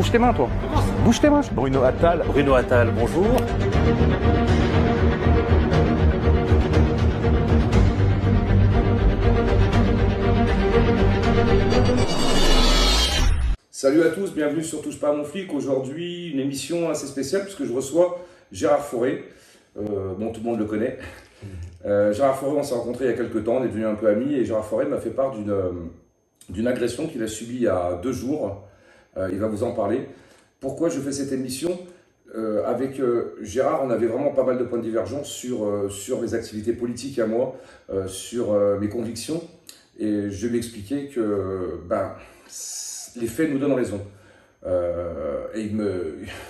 Bouge tes mains, toi. Bouge tes mains. Bruno Attal. Bruno Attal, bonjour. Salut à tous, bienvenue sur Touche pas à mon flic. Aujourd'hui, une émission assez spéciale puisque je reçois Gérard Fauré. Bon, tout le monde le connaît. Gérard Fauré, on s'est rencontrés il y a quelques temps, on est devenus un peu amis et Gérard Fauré m'a fait part d'une agression qu'il a subie il y a 2 jours. Il va vous en parler. Pourquoi je fais cette émission? Avec Gérard, on avait vraiment pas mal de points de divergence sur mes activités politiques à moi, sur mes convictions. Et je lui ai expliqué que les faits nous donnent raison. Et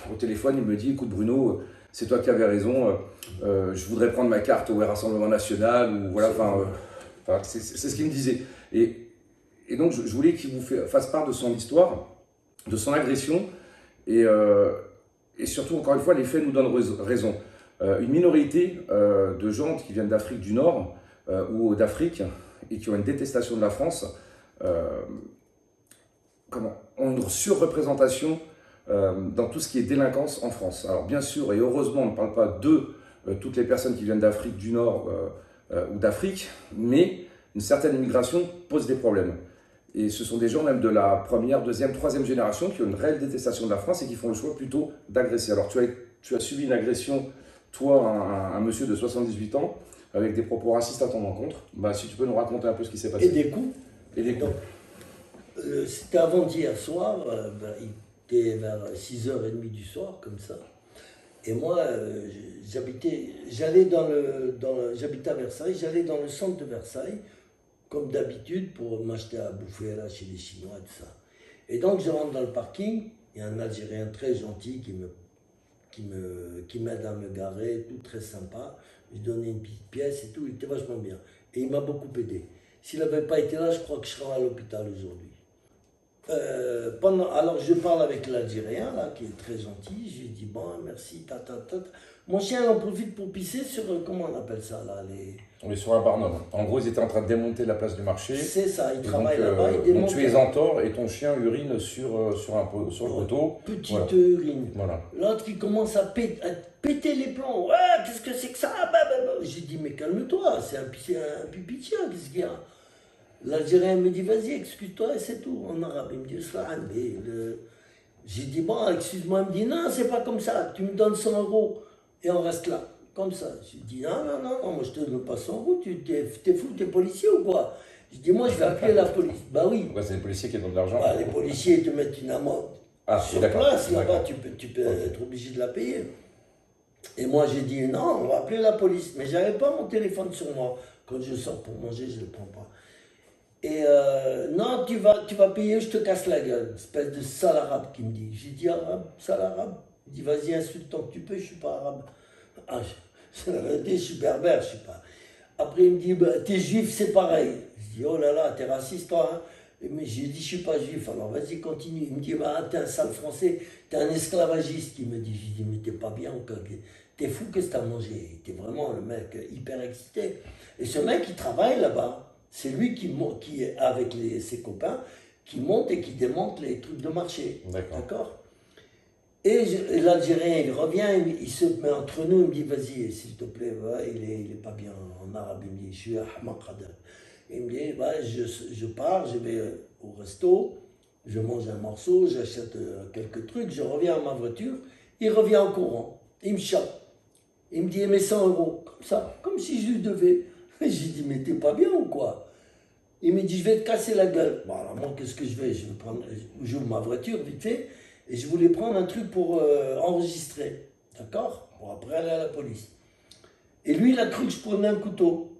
au téléphone, il me dit, écoute Bruno, c'est toi qui avais raison, je voudrais prendre ma carte au Rassemblement National, ou voilà, c'est ce qu'il me disait. Et donc, je voulais qu'il vous fasse part de son histoire, de son agression, et surtout, encore une fois, les faits nous donnent raison. Une minorité de gens qui viennent d'Afrique du Nord ou d'Afrique et qui ont une détestation de la France ont une surreprésentation dans tout ce qui est délinquance en France. Alors bien sûr et heureusement, on ne parle pas de toutes les personnes qui viennent d'Afrique du Nord ou d'Afrique, mais une certaine immigration pose des problèmes. Et ce sont des gens même de la première, deuxième, troisième génération qui ont une réelle détestation de la France et qui font le choix plutôt d'agresser. Alors tu as subi une agression, toi, un monsieur de 78 ans, avec des propos racistes à ton encontre. Si tu peux nous raconter un peu ce qui s'est passé. Et des coups. Et des coups. C'était avant-hier soir, il était vers 6h30 du soir, comme ça. Et moi, j'habitais à Versailles, j'allais dans le centre de Versailles, comme d'habitude, pour m'acheter à bouffer là chez les Chinois, tout ça. Et donc je rentre dans le parking, il y a un Algérien très gentil qui m'aide à me garer, tout très sympa. Je lui donnais une petite pièce et tout, il était vachement bien. Et il m'a beaucoup aidé. S'il n'avait pas été là, je crois que je serais à l'hôpital aujourd'hui. Alors je parle avec l'Algérien, là, qui est très gentil, je lui dis bon, merci, Mon chien il en profite pour pisser sur, comment on appelle ça là, Oui, sur un Barnum. En gros, ils étaient en train de démonter la place du marché. C'est ça, ils travaillent là-bas, ils démontent. Donc tu es en tort et ton chien urine sur le poteau. Petite urine. Voilà. L'autre qui commence à péter les plombs. Ouais, qu'est-ce que c'est que ça? J'ai dit mais calme-toi, c'est un pipi de chien, qu'est-ce qu'il y a? L'Algérien me dit, vas-y, excuse-toi, et c'est tout, en arabe. Il me dit, j'ai dit, bon, excuse-moi. Il me dit, non, c'est pas comme ça, tu me donnes 100 € et on reste là, comme ça. J'ai dit, non, moi je te donne pas 100 €, t'es fou, t'es policier ou quoi? J'ai dit, moi je vais appeler la police. Bah oui. Ouais, c'est les policiers qui donnent de l'argent. Les policiers te mettent une amende. Sur place, là-bas, tu peux être obligé de la payer. Et moi j'ai dit, non, on va appeler la police. Mais j'avais pas mon téléphone sur moi. Quand je sors pour manger, je le prends pas. Et non, tu vas payer, je te casse la gueule. Espèce de sale arabe qui me dit. J'ai dit arabe, sale arabe. Il dit vas-y, insulte tant que tu peux, je suis pas arabe. Je suis berbère, je sais pas. Après il me dit t'es juif, c'est pareil. Je dis oh là là, t'es raciste toi. Hein? Mais j'ai dit je suis pas juif, alors vas-y continue. Il me dit t'es un sale français, t'es un esclavagiste. Il me dit, j'ai dit mais t'es pas bien, t'es fou, qu'est-ce que t'as mangé? T'es vraiment le mec hyper excité. Et ce mec il travaille là-bas. C'est lui qui est avec ses copains, qui monte et qui démonte les trucs de marché. D'accord. Et l'Algérien, il revient, il se met entre nous, il me dit, vas-y, s'il te plaît, il est pas bien en arabe. Il me dit, je suis Ahmaq Khadr. Il me dit, je pars, je vais au resto, je mange un morceau, j'achète quelques trucs, je reviens à ma voiture, il revient en courant, il me chope. Il me dit, mais 100 €, comme ça, comme si je lui devais. J'ai dit, mais t'es pas bien ou quoi? Il me dit, je vais te casser la gueule. Bon, alors moi, qu'est-ce que je vais prendre, j'ouvre ma voiture vite fait, et je voulais prendre un truc pour enregistrer, d'accord? Pour après aller à la police. Et lui, il a cru que je prenais un couteau.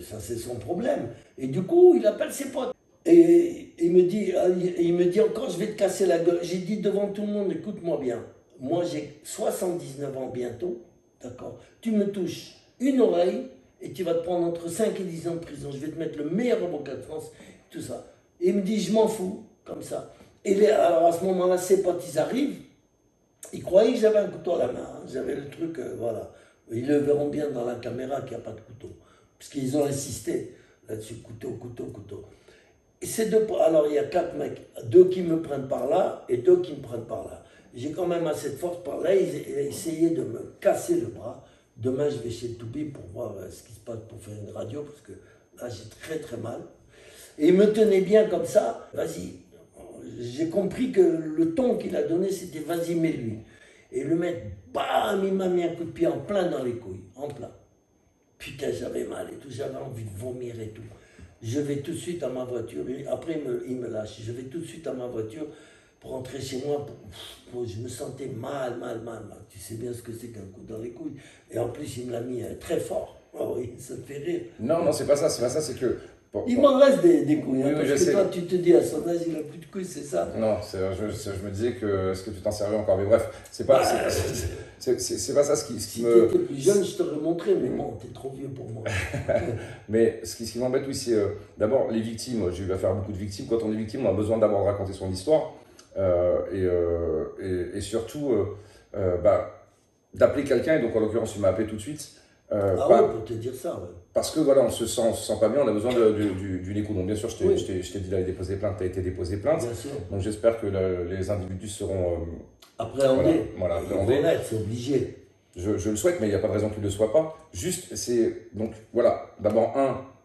Ça, c'est son problème. Et du coup, il appelle ses potes. Et il me dit encore, je vais te casser la gueule. J'ai dit devant tout le monde, écoute-moi bien. Moi, j'ai 79 ans bientôt, d'accord? Tu me touches une oreille, et tu vas te prendre entre 5 et 10 ans de prison. Je vais te mettre le meilleur avocat de France, tout ça. Et il me dit, je m'en fous, comme ça. Et alors à ce moment-là, ses potes, ils arrivent, ils croyaient que j'avais un couteau à la main. Hein. J'avais le truc, voilà. Ils le verront bien dans la caméra qu'il n'y a pas de couteau. Parce qu'ils ont insisté là-dessus, couteau. Et ces deux, alors il y a 4 mecs, 2 qui me prennent par là et 2 qui me prennent par là. J'ai quand même assez de force par là, ils essayaient de me casser le bras. Demain, je vais chez le Toubi pour voir ce qui se passe pour faire une radio, parce que là, j'ai très très mal. Et il me tenait bien comme ça, vas-y. J'ai compris que le ton qu'il a donné, c'était vas-y, mets-lui. Et le mec, bam, il m'a mis un coup de pied en plein dans les couilles, en plein. Putain, j'avais mal et tout, j'avais envie de vomir et tout. Je vais tout de suite à ma voiture, et après il me lâche. Je vais tout de suite à ma voiture pour rentrer chez moi. Je me sentais mal. Tu sais bien ce que c'est qu'un coup dans les couilles. Et en plus, il me l'a mis très fort. Oh oui, ça me fait rire. Non, c'est pas ça, c'est que... Il m'en reste des couilles, oui, parce je que sais. toi, tu te dis à son âge, il n'a plus de couilles, c'est ça? Non, je me disais que est-ce que tu t'en servais encore, mais bref, c'est pas ça ce qui Si me... tu étais plus jeune, je t'aurais montré, mais bon, t'es trop vieux pour moi. Mais ce qui m'embête, oui, c'est d'abord les victimes. J'ai eu affaire à beaucoup de victimes. Quand on est victime, on a besoin d'abord de raconter son histoire et surtout d'appeler quelqu'un. Et donc, en l'occurrence, tu m'as appelé tout de suite. Ouais, pour te dire ça, ouais. Parce que voilà, on se sent pas bien, on a besoin d'une écoute. Donc bien sûr, je t'ai dit d'aller déposer plainte, tu as été déposé plainte. Bien sûr. Donc j'espère que les individus seront Appréhendés. Voilà, appréhendés. C'est obligé. Je le souhaite, mais il n'y a pas de raison qu'il ne le soit pas. Juste, c'est donc voilà, d'abord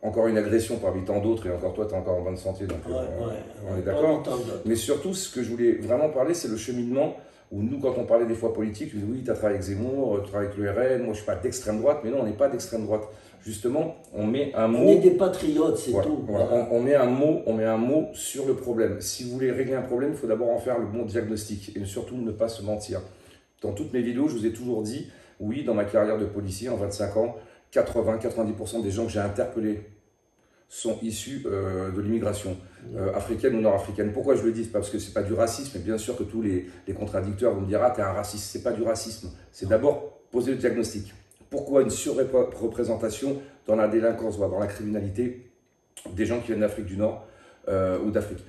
encore une agression parmi tant d'autres, et encore toi, tu es encore en bonne santé, donc on est d'accord. Mais surtout, ce que je voulais vraiment parler, c'est le cheminement. Où nous, quand on parlait des fois politique, je disais oui, tu as travaillé avec Zemmour, tu travailles avec le RN, moi je ne suis pas d'extrême droite, mais non, on n'est pas d'extrême droite. Justement, on met un mot. On est des patriotes, c'est tout. Voilà. On met un mot sur le problème. Si vous voulez régler un problème, il faut d'abord en faire le bon diagnostic et surtout ne pas se mentir. Dans toutes mes vidéos, je vous ai toujours dit, oui, dans ma carrière de policier, en 25 ans, 80-90% des gens que j'ai interpellés sont issus de l'immigration africaine ou nord-africaine. Pourquoi je le dis? Pas parce que c'est pas du racisme, mais bien sûr que tous les contradicteurs vont me dire « Ah, t'es un raciste ». C'est pas du racisme, c'est d'abord poser le diagnostic. Pourquoi une surreprésentation dans la délinquance, voire dans la criminalité, des gens qui viennent d'Afrique du Nord ou d'Afrique?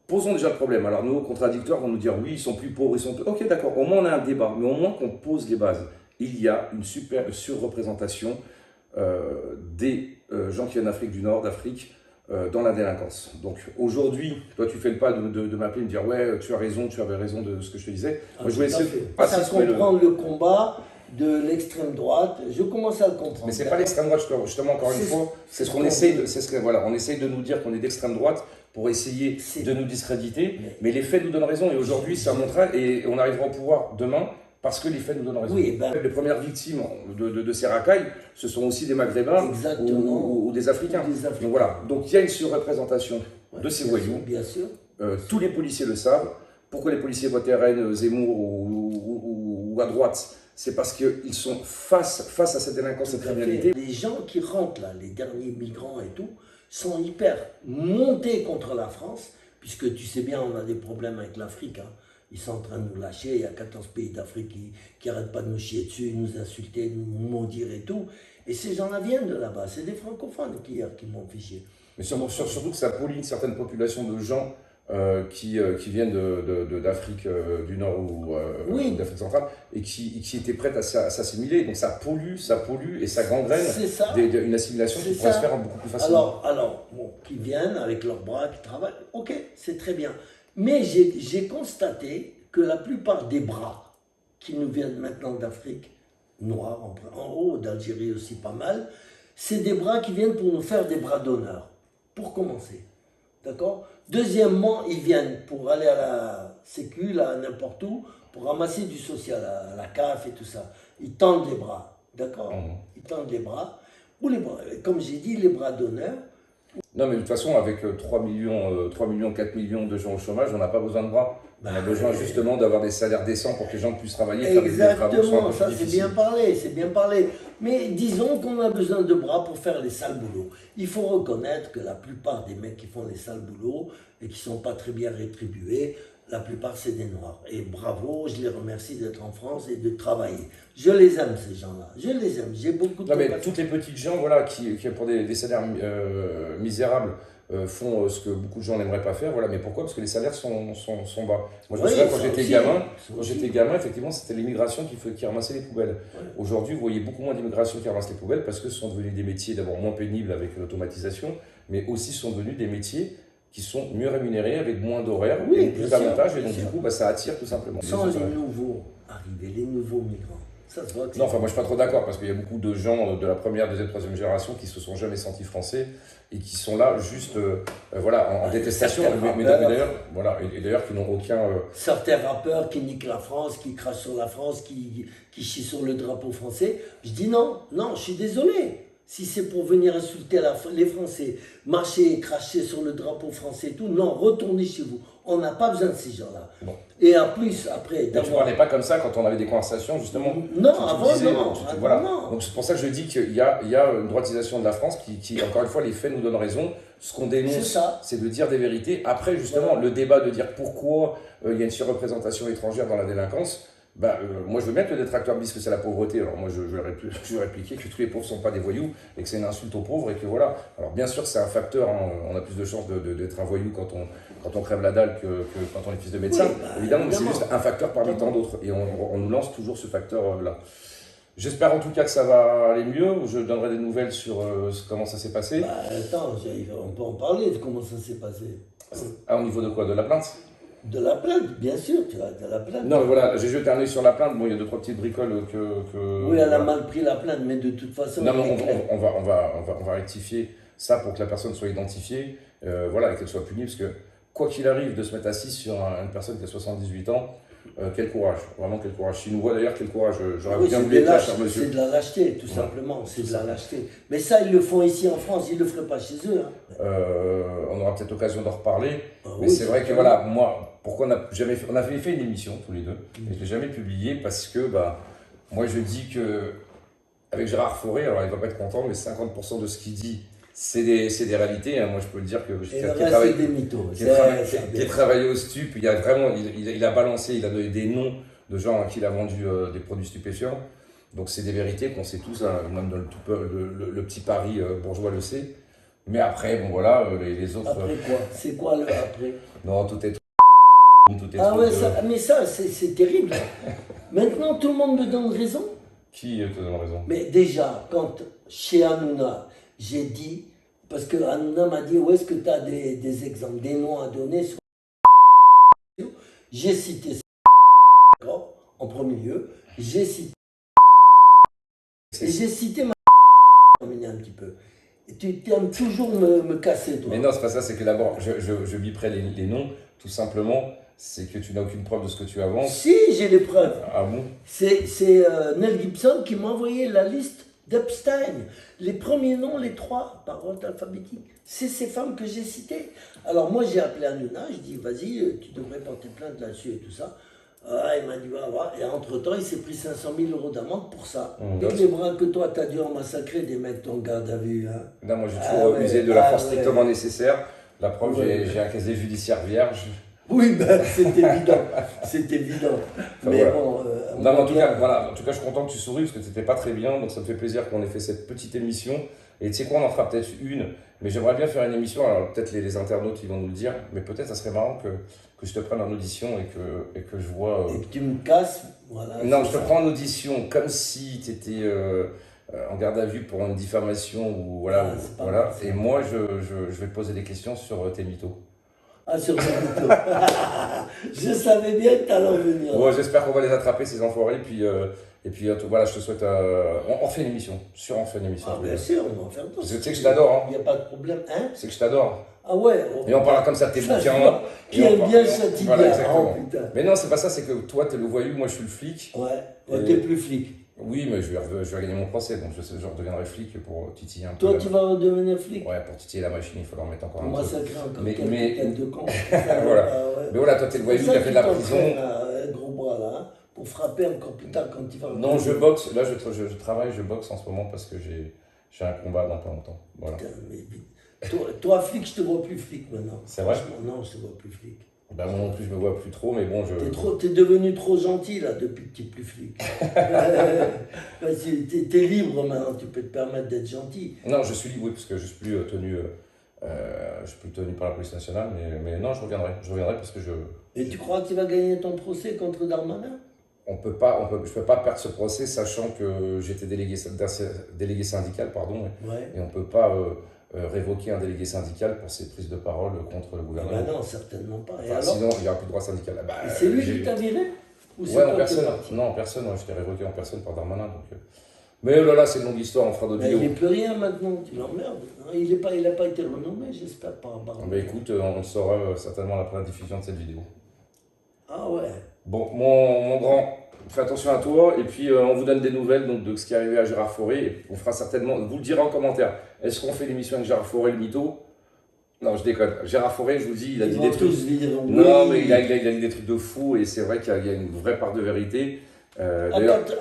Posons déjà le problème. Alors nos contradicteurs vont nous dire « Oui, ils sont plus pauvres, ils sont plus... » Ok, d'accord, au moins on a un débat, mais au moins qu'on pose les bases. Il y a une super surreprésentation des gens qui viennent d'Afrique du Nord, d'Afrique, dans la délinquance. Donc aujourd'hui, toi tu fais le pas de m'appeler et me dire ouais, tu as raison, tu avais raison de ce que je te disais. Moi je vais essayer de ça comprendre le combat de l'extrême droite, je commence à le comprendre. Mais c'est pas l'extrême droite, justement, encore une fois, c'est ce qu'on essaye de, voilà, on essaye de nous dire qu'on est d'extrême droite pour essayer de nous discréditer, mais les faits nous donnent raison et aujourd'hui ça montrera et on arrivera au pouvoir demain. Parce que les faits nous donnent raison. Oui, les premières victimes de ces racailles, ce sont aussi des Maghrébins ou des Africains. Donc voilà, donc il y a une surreprésentation de ces voyous. Bien sûr. Tous les policiers le savent. Pourquoi les policiers votent RN, Zemmour ou à droite? C'est parce qu'ils sont face à cette délinquance, cette criminalité. Les gens qui rentrent là, les derniers migrants et tout, sont hyper montés contre la France, puisque tu sais bien, on a des problèmes avec l'Afrique. Hein. Ils sont en train de nous lâcher, il y a 14 pays d'Afrique qui n'arrêtent pas de nous chier dessus, nous insulter, nous maudire et tout. Et ces gens-là viennent de là-bas, c'est des francophones qui m'ont fait chier. Mais surtout que ça pollue une certaine population de gens qui viennent d'Afrique du Nord ou d'Afrique centrale et qui étaient prêtes à s'assimiler. Donc ça pollue et ça gangrène une assimilation qui pourrait se faire beaucoup plus facilement. Alors bon, qui viennent avec leurs bras, qui travaillent, ok, c'est très bien. Mais j'ai constaté que la plupart des bras qui nous viennent maintenant d'Afrique noire, en haut, d'Algérie aussi pas mal, c'est des bras qui viennent pour nous faire des bras d'honneur, pour commencer. D'accord? Deuxièmement, ils viennent pour aller à la Sécu, là, n'importe où, pour ramasser du social, à la CAF et tout ça. Ils tendent les bras, d'accord? Ils tendent les bras, ou les bras, comme j'ai dit, les bras d'honneur. Non, mais de toute façon, avec 3 millions, 4 millions de gens au chômage, on n'a pas besoin de bras. On a besoin justement d'avoir des salaires décents pour que les gens puissent travailler. Exactement, ça c'est bien parlé, c'est bien parlé. Mais disons qu'on a besoin de bras pour faire les sales boulots. Il faut reconnaître que la plupart des mecs qui font les sales boulots et qui ne sont pas très bien rétribués, la plupart c'est des Noirs. Et bravo, je les remercie d'être en France et de travailler. Je les aime ces gens-là, je les aime, j'ai beaucoup de... Non mais toutes les petites gens voilà, qui pour des salaires misérables font ce que beaucoup de gens n'aimeraient pas faire, voilà. Mais pourquoi? Parce que les salaires sont bas. Moi je me souviens quand j'étais gamin, effectivement c'était l'immigration qui ramassait les poubelles. Ouais. Aujourd'hui vous voyez beaucoup moins d'immigration qui ramasse les poubelles parce que ce sont devenus des métiers d'abord moins pénibles avec l'automatisation, mais aussi sont devenus des métiers qui sont mieux rémunérés, avec moins d'horaires, Oui, et plus bien sûr, d'avantages, et bien donc sûr. du coup, bah, ça attire tout simplement. Sans les nouveaux arrivés, les nouveaux migrants. Ça se voit que Non, enfin moi je suis pas trop d'accord, parce qu'il y a beaucoup de gens de la première, deuxième, troisième génération qui se sont jamais sentis français et qui sont là juste voilà, en détestation, mais d'ailleurs voilà, et d'ailleurs qui n'ont aucun... Certains rappeurs qui niquent la France, qui crachent sur la France, qui chient sur le drapeau français. Je dis non, je suis désolé. Si c'est pour venir insulter les Français, marcher et cracher sur le drapeau français et tout, non, retournez chez vous. On n'a pas besoin de ces gens-là. Bon. Et en plus, après... Tu ne parlais pas comme ça quand on avait des conversations, justement. Non, avant, non. Voilà. Donc c'est pour ça que je dis qu'il y a une droitisation de la France qui, encore une fois, les faits nous donnent raison. Ce qu'on dénonce, c'est de dire des vérités. Après, justement, le débat de dire pourquoi il y a une surreprésentation étrangère dans la délinquance, moi je veux bien que le détracteur dise que c'est la pauvreté. Alors moi je vais répliquer que tous les pauvres ne sont pas des voyous et que c'est une insulte aux pauvres et que voilà. Alors bien sûr c'est un facteur, hein, on a plus de chances d'être un voyou quand on crève la dalle que quand on est fils de médecin. Oui, évidemment, mais c'est juste un facteur parmi tant d'autres et on nous lance toujours ce facteur-là. J'espère en tout cas que ça va aller mieux. Je donnerai des nouvelles sur comment ça s'est passé. Attends, on peut en parler de comment ça s'est passé. Au niveau de quoi? De la plainte? De la plainte, bien sûr, tu vois, de la plainte. Non, voilà, j'ai jeté un œil sur la plainte. Bon, il y a 2-3 petites bricoles que... Oui, elle a mal pris la plainte, mais de toute façon... Non, mais on va rectifier ça pour que la personne soit identifiée, voilà, et qu'elle soit punie, parce que quoi qu'il arrive de se mettre assis sur une personne qui a 78 ans, quel courage, vraiment quel courage. Si nous voit d'ailleurs, quel courage. J'aurais bien voulu être là, cher monsieur. C'est de la lâcheté, tout simplement, c'est de la lâcheté. Mais ça, ils le font ici en France, ils ne le feraient pas chez eux. Hein. On aura peut-être l'occasion d'en reparler, mais c'est vrai que voilà, moi, pourquoi on avait fait une émission tous les deux, et je ne l'ai jamais publiée parce que, moi je dis que, avec Gérard Fauré, alors il ne va pas être content, mais 50% de ce qu'il dit, c'est des réalités. Hein. Moi je peux le dire que qui a travaillé au stup, il a balancé, il a donné des noms de gens à qui il a vendu des produits stupéfiants. Donc c'est des vérités qu'on sait tous, hein, même dans le petit Paris bourgeois le sait. Mais après, bon voilà, les autres... Après quoi? C'est quoi le après? Non, tout est... mais ça, c'est terrible. Maintenant, tout le monde me donne raison. Qui te donne raison? Mais déjà, quand chez Hanouna, j'ai dit, parce que Hanouna m'a dit, où est-ce que tu as des exemples, des noms à donner sur... J'ai cité ça, en premier lieu, j'ai cité... Et j'ai cité ma... un petit peu. Et tu aimes toujours me casser, toi. Mais non, c'est pas ça, c'est que d'abord, je biperai les noms, tout simplement, c'est que tu n'as aucune preuve de ce que tu avances. Si, j'ai les preuves. Ah bon? C'est Mel Gibson qui m'a envoyé la liste d'Epstein. Les premiers noms, les 3, par ordre alphabétique. C'est ces femmes que j'ai citées. Alors moi, j'ai appelé Hanouna, je dis, vas-y, tu devrais porter plainte là-dessus et tout ça. Il m'a dit, va. Et entre-temps, il s'est pris 500 000 € d'amende pour ça. Et les bras que toi, t'as dû en massacrer des mecs en garde à vue. Hein. Non, moi, j'ai toujours usé de la force strictement nécessaire. La preuve, j'ai un casier judiciaire vierge. Oui, c'est évident. C'est évident. Mais voilà. bon... non, mais en tout cas, je suis content que tu souris, parce que c'était pas très bien. Donc ça me fait plaisir qu'on ait fait cette petite émission. Et tu sais quoi, on en fera peut-être une. Mais j'aimerais bien faire une émission. Alors peut-être les internautes, ils vont nous le dire. Mais peut-être ça serait marrant que je te prenne en audition et que je vois... Et que tu me casses, voilà. Non, je te prends en audition comme si tu étais en garde à vue pour une diffamation ou voilà. Voilà. Et moi, je vais te poser des questions sur tes mythos. Ah, sur tes mythos. Je savais bien que tu allais en venir. Ouais, j'espère qu'on va les attraper, ces enfoirés. Et puis voilà, je te souhaite... on fait une émission. On fait une émission. Ah, bien sûr, on va en faire d'autres. Tu sais que je t'adore. Il n'y a pas de problème. Hein? C'est que je t'adore. Ah ouais. Et on parlera comme ça de tes bouquins. Qui aime bien châtie bien. Voilà, exactement. Oh, putain. Mais non, c'est pas ça, c'est que toi, t'es le voyou, moi, je suis le flic. Ouais, t'es plus flic. Oui, mais je vais gagner mon procès, donc je redeviendrai flic pour titiller un peu. Toi, tu vas redevenir flic? Ouais, pour titiller la machine, il faut leur mettre encore un peu. Moi, ça crée encore quelques de con. Voilà. Mais voilà, toi, t'es le voyou, il a fait de la prison. Gros bras, là, hein, pour frapper encore plus tard quand tu vas... Non, je boxe. Là, je travaille, je boxe en ce moment parce que j'ai un combat dans pas longtemps. Voilà. Putain, mais toi, flic, je te vois plus flic maintenant. C'est vrai? Non, je te vois plus flic. Ben moi non plus, je me vois plus trop, mais bon, T'es devenu trop gentil, là, depuis que t'es plus flic. T'es libre maintenant, tu peux te permettre d'être gentil. Non, je suis libre, oui, parce que je suis plus tenu... je suis plus tenu par la police nationale, mais non, je reviendrai parce que Et tu crois que tu vas gagner ton procès contre Darmanin? je peux pas perdre ce procès, sachant que j'étais délégué syndical, pardon, ouais. et on peut pas révoquer un délégué syndical pour ses prises de parole contre le gouvernement. Ben non, certainement pas. Et Enfin, alors, sinon, il n'y aura plus de droit syndical. Bah, c'est lui qui t'a viré? Ou c'est ouais, toi en qui es personne. parti? Non, en personne. Ouais, j'étais révoqué en personne par Darmanin. Donc, Mais oh là là, c'est une longue histoire, on fera d'autres Ben, vidéos. il n'est plus rien maintenant, tu l'emmerdes. Il n'a pas été renommé, j'espère, par Barnier. Mais écoute, on le saura certainement après la diffusion de cette vidéo. Ah ouais. Bon, mon grand, fais attention à toi, et puis on vous donne des nouvelles donc, de ce qui est arrivé à Gérard Fauré, et on fera certainement, vous le direz en commentaire, est-ce qu'on fait l'émission avec Gérard Fauré, le mytho? Non, je déconne. Gérard Fauré, je vous le dis, il a dit des trucs. Non, mais il a dit des trucs de fou, et c'est vrai qu'il y a une vraie part de vérité. À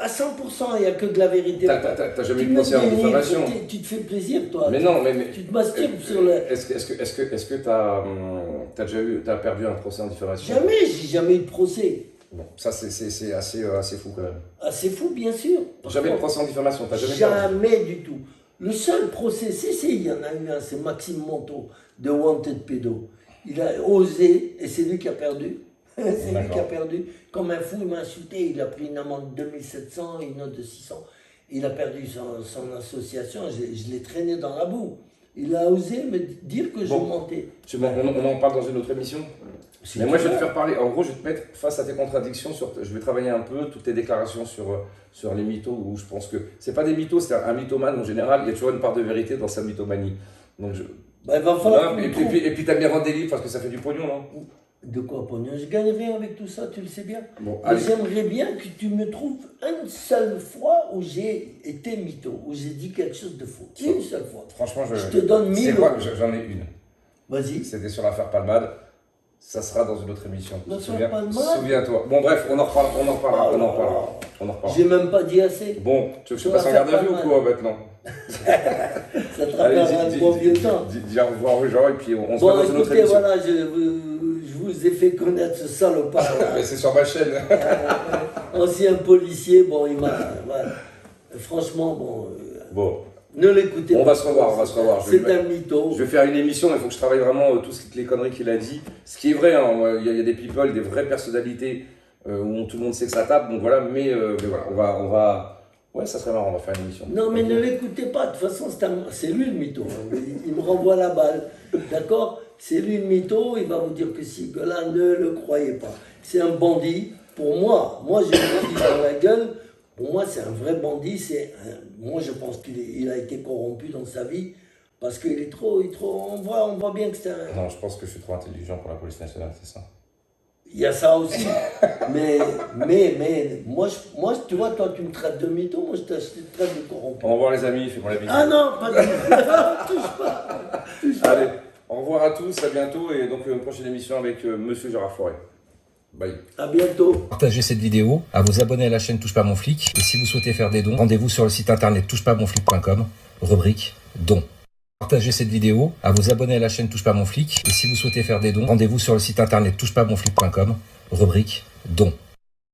100%, il n'y a que de la vérité. T'as jamais eu de procès en diffamation? Tu te fais plaisir, toi. Mais non, mais tu te masturbes sur le. Est-ce que t'as perdu un procès en diffamation? Jamais, j'ai jamais eu de procès. Bon, ça c'est assez fou quand même. C'est fou, bien sûr. Jamais de procès en diffamation, t'as jamais perdu? Jamais du tout. Le seul procès, il y en a eu un, c'est Maxime Monteau, de Wanted Pédo. Il a osé, et c'est lui qui a perdu. C'est lui qui a perdu. Comme un fou, il m'a insulté. Il a pris une amende de 2700, une note de 600. Il a perdu son association. Je l'ai traîné dans la boue. Il a osé me dire que je mentais. On en parle dans une autre émission. Mais moi, je vais te faire parler. En gros, je vais te mettre face à tes contradictions. Je vais travailler un peu toutes tes déclarations sur les mythos. Où je pense que c'est pas des mythos, c'est un mythomane en général. Il y a toujours une part de vérité dans sa mythomanie. Donc il va falloir. Et puis t'aimes bien rendre des livres parce que ça fait du pognon, non? De quoi pognon? Je gagne rien avec tout ça, tu le sais bien. Bon, j'aimerais bien que tu me trouves une seule fois où j'ai été mytho, où j'ai dit quelque chose de faux. Une seule fois. Franchement, je te donne 1000 euros. J'en ai une. Vas-y. C'était sur l'affaire Palmade. Ça sera dans une autre émission. Souviens-toi. Bon, bref, on en reparlera. J'ai même pas dit assez. Bon, tu veux que je passe en garde à vue ou quoi maintenant? Ça te rappellera un bon vieux temps. Dis au revoir aux gens et puis on se voit dans une autre émission. Voilà, je vous ai fait connaître ce salopard. Mais c'est sur ma chaîne. Ancien policier, bon, il m'a. Voilà. Franchement, bon. Ne l'écoutez pas. On va se revoir. C'est un mytho. Je vais faire une émission, il faut que je travaille vraiment toutes les conneries qu'il a dit. Ce qui est vrai, hein, il y a des people, des vraies personnalités où tout le monde sait que ça tape. Donc voilà, mais voilà, on va. Ouais, ça serait marrant, on va faire une émission. Non, mais ne l'écoutez pas. De toute façon, c'est lui le mytho. Il me renvoie la balle. D'accord? C'est lui le mytho. Il va vous dire que si, que là, ne le croyez pas. C'est un bandit. Pour moi, je le dis dans la gueule. Pour moi, c'est un vrai bandit. Moi, je pense qu'il a été corrompu dans sa vie parce qu'il est trop. On voit bien que c'est un. Non, je pense que je suis trop intelligent pour la police nationale, c'est ça. Il y a ça aussi. mais moi, tu vois, toi, tu me traites de mytho, moi, je te traite de corrompu. Au revoir, les amis. Fais-moi la bise. Ah non, pas du tout. Touche pas. Allez, au revoir à tous, à bientôt. Et donc, une prochaine émission avec Monsieur Gérard Fauré. Bye. À bientôt. Partagez cette vidéo, à vous abonner à la chaîne Touche pas mon flic. Et si vous souhaitez faire des dons, rendez-vous sur le site internet touchepasmonflic.com, rubrique dons. Partagez cette vidéo, à vous abonner à la chaîne Touche pas mon flic. Et si vous souhaitez faire des dons, rendez-vous sur le site internet touchepasmonflic.com, rubrique dons.